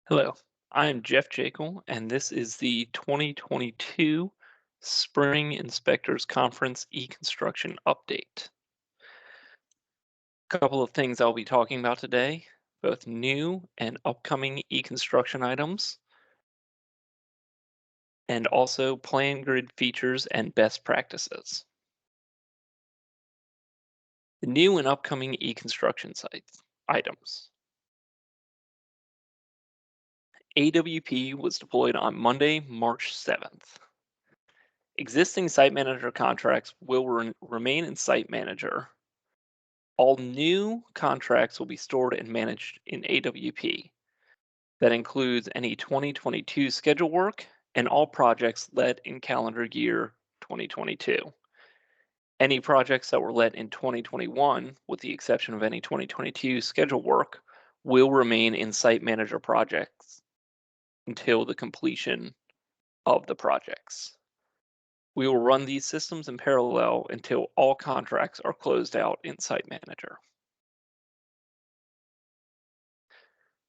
Hello, I'm Jeff Jekyll, and this is the 2022 Spring Inspectors Conference eConstruction update. A couple of things I'll be talking about today, both new and upcoming eConstruction items, and also PlanGrid features and best practices. The new and upcoming eConstruction sites items. AWP was deployed on Monday, March 7th. Existing SiteManager contracts will remain in SiteManager. All new contracts will be stored and managed in AWP. That includes any 2022 schedule work and all projects let in calendar year 2022. Any projects that were let in 2021, with the exception of any 2022 schedule work, will remain in SiteManager projects until the completion of the projects. We will run these systems in parallel until all contracts are closed out in SiteManager.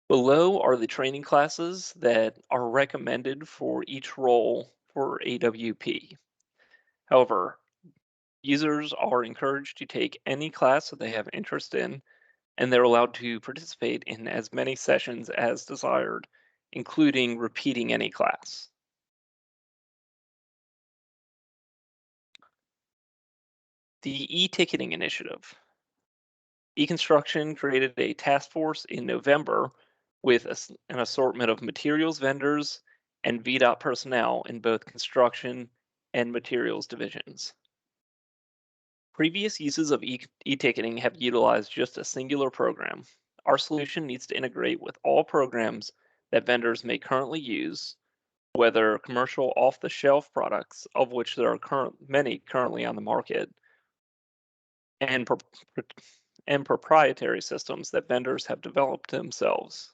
Below are the training classes that are recommended for each role for AWP. However, users are encouraged to take any class that they have interest in, and they're allowed to participate in as many sessions as desired, including repeating any class. The e-ticketing initiative. eConstruction created a task force in November with an assortment of materials vendors and VDOT personnel in both construction and materials divisions. Previous uses of e-ticketing have utilized just a singular program. Our solution needs to integrate with all programs that vendors may currently use, whether commercial off-the-shelf products, of which there are many currently on the market, and proprietary systems that vendors have developed themselves.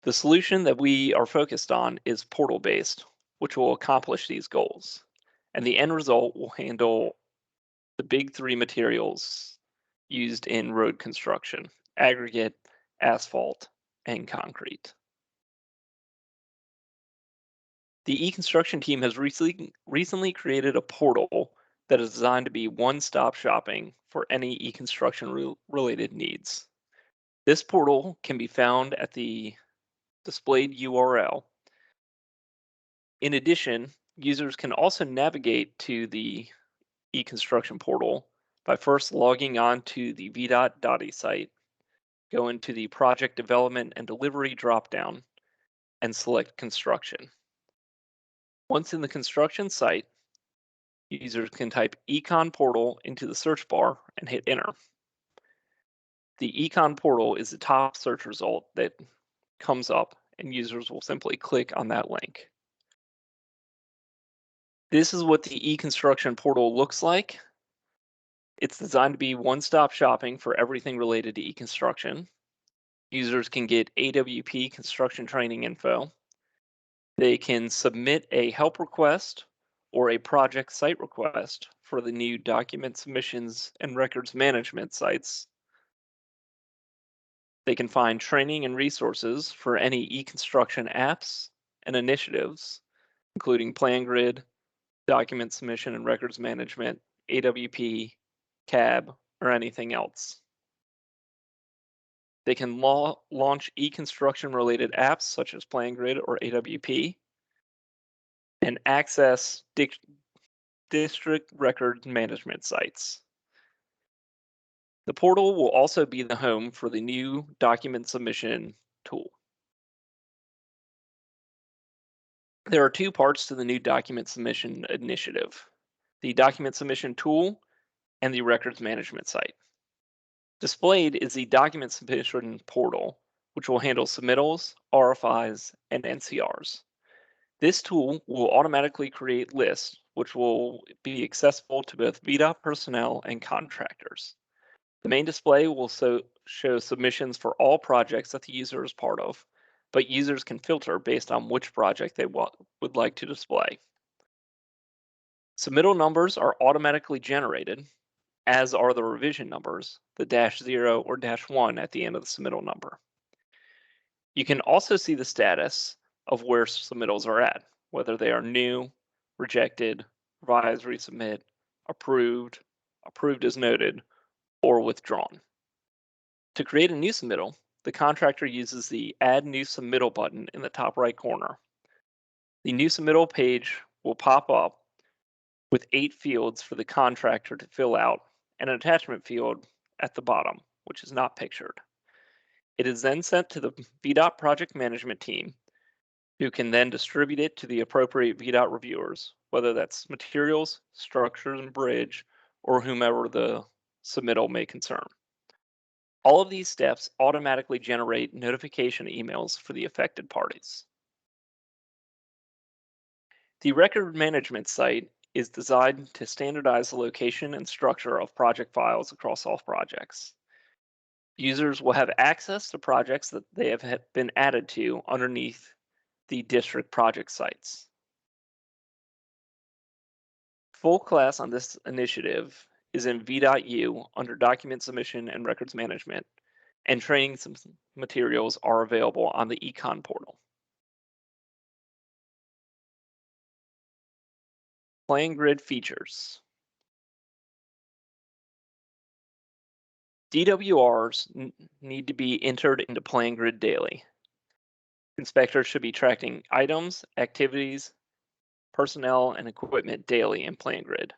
The solution that we are focused on is portal-based, which will accomplish these goals. And the end result will handle the big three materials used in road construction: aggregate, asphalt, and concrete. The eConstruction team has recently created a portal that is designed to be one-stop shopping for any eConstruction related needs. This portal can be found at the displayed URL. In addition, users can also navigate to the eConstruction portal by first logging on to the VDOT.E site, go into the Project Development and Delivery dropdown, and select Construction. Once in the construction site, users can type Econ Portal into the search bar and hit Enter. The Econ Portal is the top search result that comes up, and users will simply click on that link. This is what the eConstruction portal looks like. It's designed to be one-stop shopping for everything related to eConstruction. Users can get AWP construction training info. They can submit a help request or a project site request for the new document submissions and records management sites. They can find training and resources for any eConstruction apps and initiatives, including PlanGrid, document submission and records management, AWP, CAB, or anything else. They can launch eConstruction related apps such as PlanGrid or AWP, and access district record management sites. The portal will also be the home for the new document submission tool. There are two parts to the new document submission initiative: the document submission tool and the records management site. Displayed is the document submission portal, which will handle submittals, RFIs, and NCRs. This tool will automatically create lists, which will be accessible to both VDOT personnel and contractors. The main display will show submissions for all projects that the user is part of, but users can filter based on which project they would like to display. Submittal numbers are automatically generated, as are the revision numbers, the -0 or -1 at the end of the submittal number. You can also see the status of where submittals are at, whether they are new, rejected, revised, resubmit, approved, approved as noted, or withdrawn. To create a new submittal, the contractor uses the Add New Submittal button in the top right corner. The new submittal page will pop up with 8 fields for the contractor to fill out and an attachment field at the bottom, which is not pictured. It is then sent to the VDOT project management team, who can then distribute it to the appropriate VDOT reviewers, whether that's materials, structures and bridge, or whomever the submittal may concern. All of these steps automatically generate notification emails for the affected parties. The record management site is designed to standardize the location and structure of project files across all projects. Users will have access to projects that they have been added to underneath the district project sites. Full class on this initiative is in V.U under Document Submission and Records Management, and training materials are available on the Econ portal. PlanGrid Features. DWRs need to be entered into PlanGrid daily. Inspectors should be tracking items, activities, personnel, and equipment daily in PlanGrid.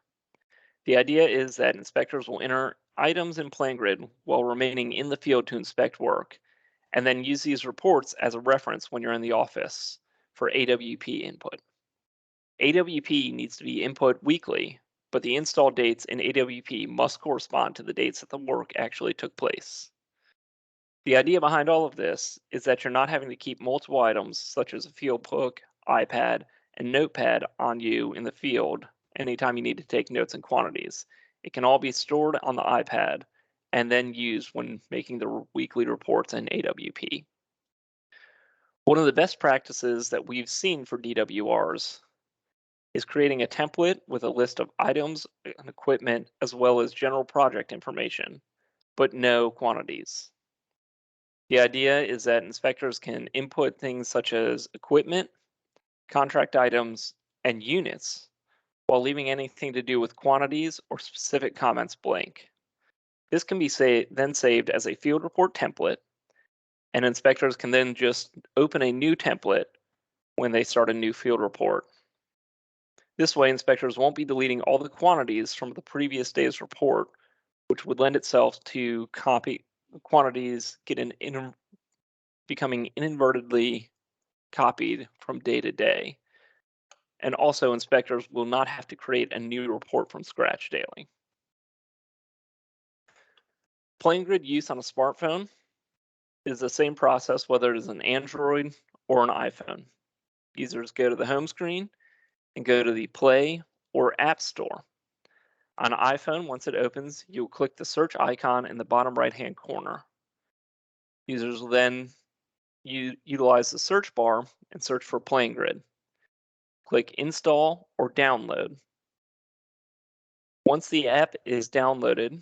The idea is that inspectors will enter items in PlanGrid while remaining in the field to inspect work, and then use these reports as a reference when you're in the office for AWP input. AWP needs to be input weekly, but the install dates in AWP must correspond to the dates that the work actually took place. The idea behind all of this is that you're not having to keep multiple items such as a field book, iPad, and notepad on you in the field anytime you need to take notes and quantities. It can all be stored on the iPad and then used when making the weekly reports in AWP. One of the best practices that we've seen for DWRs is creating a template with a list of items and equipment as well as general project information, but no quantities. The idea is that inspectors can input things such as equipment, contract items, and units, while leaving anything to do with quantities or specific comments blank. This can be then saved as a field report template, and inspectors can then just open a new template when they start a new field report. This way, inspectors won't be deleting all the quantities from the previous day's report, which would lend itself to quantities becoming inadvertently copied from day to day. And also, inspectors will not have to create a new report from scratch daily. PlanGrid use on a smartphone is the same process whether it is an Android or an iPhone. Users go to the home screen and go to the Play or App Store. On an iPhone, once it opens, you'll click the search icon in the bottom right-hand corner. Users will then utilize the search bar and search for PlanGrid. Click Install or Download. Once the app is downloaded,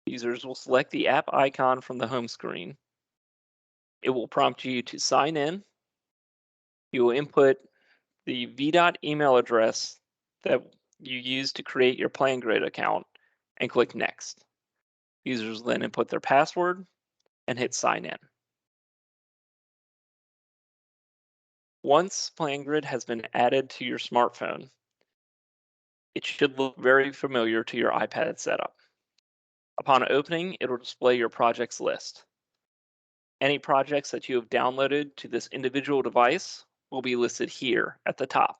users will select the app icon from the home screen. It will prompt you to sign in. You will input the VDOT email address that you use to create your PlanGrid account and click Next. Users then input their password and hit sign in. Once PlanGrid has been added to your smartphone, it should look very familiar to your iPad setup. Upon opening, it will display your projects list. Any projects that you have downloaded to this individual device will be listed here at the top.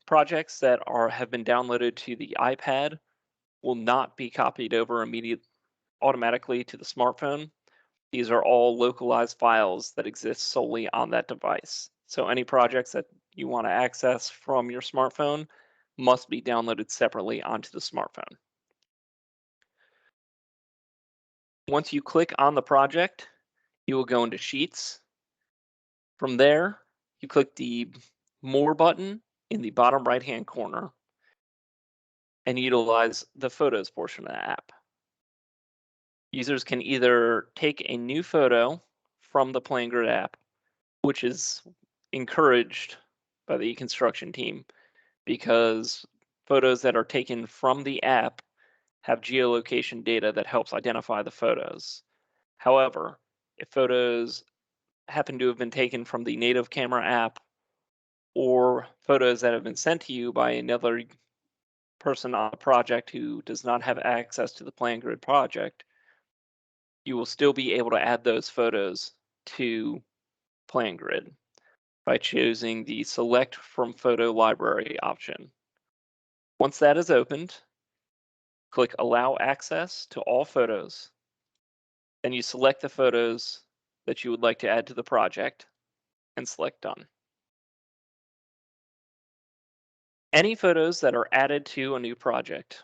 Projects that have been downloaded to the iPad will not be copied over automatically to the smartphone. These are all localized files that exist solely on that device. So any projects that you want to access from your smartphone must be downloaded separately onto the smartphone. Once you click on the project, you will go into Sheets. From there, you click the More button in the bottom right-hand corner and utilize the Photos portion of the app. Users can either take a new photo from the PlanGrid app, which is encouraged by the eConstruction team because photos that are taken from the app have geolocation data that helps identify the photos. However, if photos happen to have been taken from the native camera app or photos that have been sent to you by another person on the project who does not have access to the PlanGrid project, you will still be able to add those photos to PlanGrid by choosing the Select from Photo Library option. Once that is opened, click Allow Access to all photos. Then you select the photos that you would like to add to the project and select Done. Any photos that are added to a new project,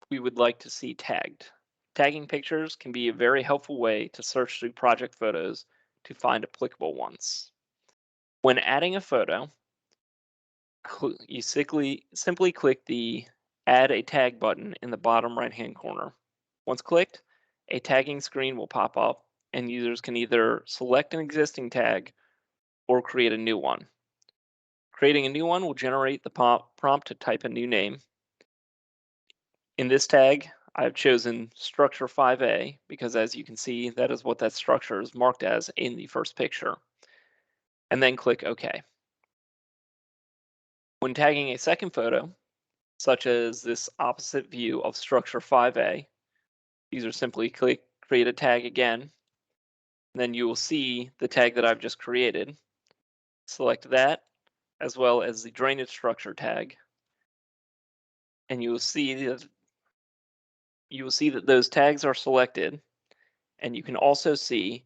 we would like to see tagged. Tagging pictures can be a very helpful way to search through project photos to find applicable ones. When adding a photo, you simply click the Add a Tag button in the bottom right-hand corner. Once clicked, a tagging screen will pop up, and users can either select an existing tag or create a new one. Creating a new one will generate the prompt to type a new name. In this tag, I've chosen structure 5A because, as you can see, that is what that structure is marked as in the first picture. And then click OK. When tagging a second photo, such as this opposite view of structure 5A, user simply click Create a Tag again. And then you will see the tag that I've just created. Select that, as well as the drainage structure tag. And you will see that those tags are selected, and you can also see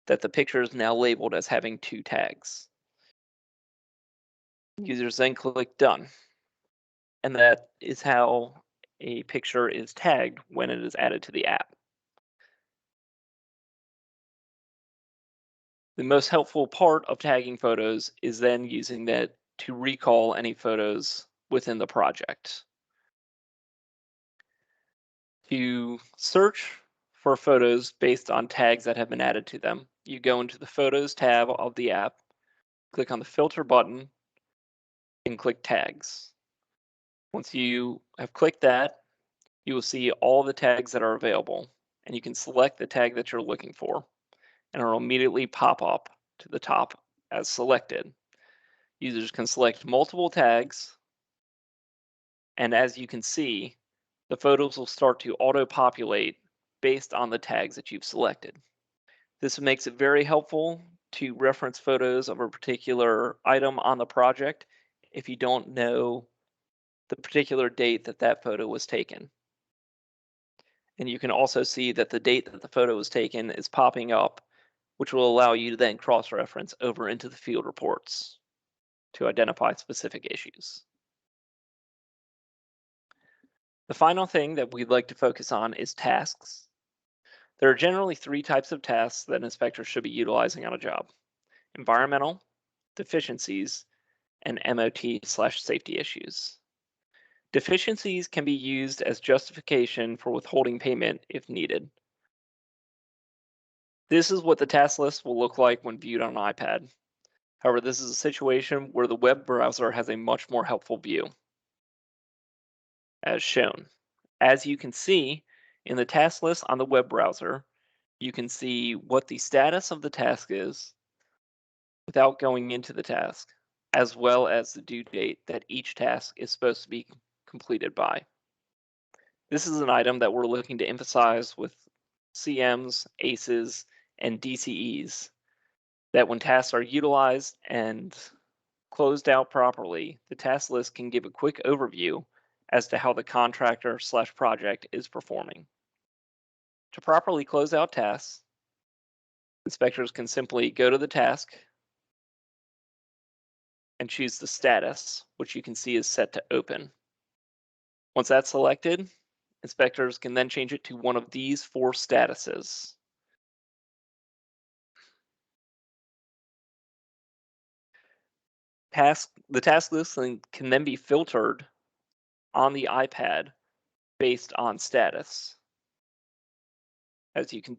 that the picture is now labeled as having 2 tags. Users then click Done, and that is how a picture is tagged when it is added to the app. The most helpful part of tagging photos is then using that to recall any photos within the project. To search for photos based on tags that have been added to them, you go into the Photos tab of the app, click on the Filter button, and click Tags. Once you have clicked that, you will see all the tags that are available, and you can select the tag that you're looking for, and it will immediately pop up to the top as selected. Users can select multiple tags, and as you can see, the photos will start to auto-populate based on the tags that you've selected. This makes it very helpful to reference photos of a particular item on the project if you don't know the particular date that that photo was taken. And you can also see that the date that the photo was taken is popping up, which will allow you to then cross-reference over into the field reports to identify specific issues. The final thing that we'd like to focus on is tasks. There are generally 3 types of tasks that inspectors should be utilizing on a job: environmental, deficiencies, and MOT/safety issues. Deficiencies can be used as justification for withholding payment if needed. This is what the task list will look like when viewed on an iPad. However, this is a situation where the web browser has a much more helpful view, as shown. As you can see, in the task list on the web browser, you can see what the status of the task is without going into the task, as well as the due date that each task is supposed to be completed by. This is an item that we're looking to emphasize with CMs, ACEs, and DCEs, that when tasks are utilized and closed out properly, the task list can give a quick overview as to how the contractor/project is performing. To properly close out tasks, inspectors can simply go to the task and choose the status, which you can see is set to open. Once that's selected, inspectors can then change it to one of these 4 statuses. The task list can then be filtered on the iPad based on status. As you can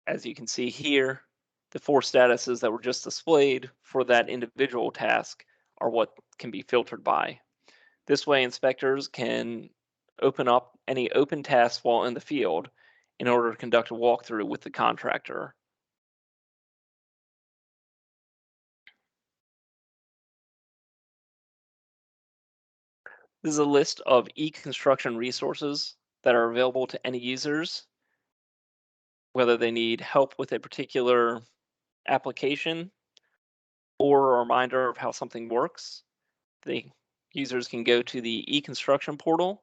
as you can see here, the four statuses that were just displayed for that individual task are what can be filtered by. This way, inspectors can open up any open tasks while in the field in order to conduct a walkthrough with the contractor. This is a list of eConstruction resources that are available to any users, whether they need help with a particular application or a reminder of how something works. The users can go to the eConstruction portal,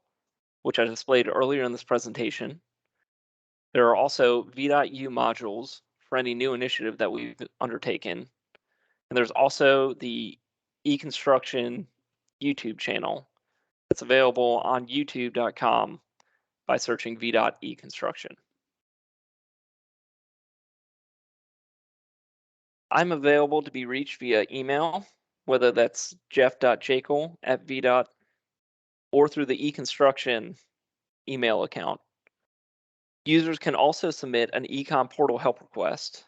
which I displayed earlier in this presentation. There are also v.u modules for any new initiative that we've undertaken. And there's also the eConstruction YouTube channel that's available on youtube.com by searching v.eConstruction. I'm available to be reached via email, whether that's jeff.jakel@v. or through the eConstruction email account. Users can also submit an econ portal help request,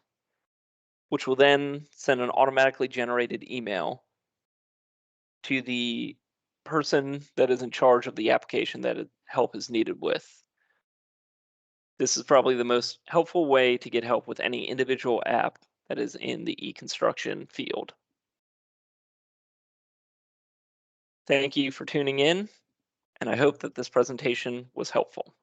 which will then send an automatically generated email to the person that is in charge of the application that help is needed with. This is probably the most helpful way to get help with any individual app that is in the eConstruction field. Thank you for tuning in, and I hope that this presentation was helpful.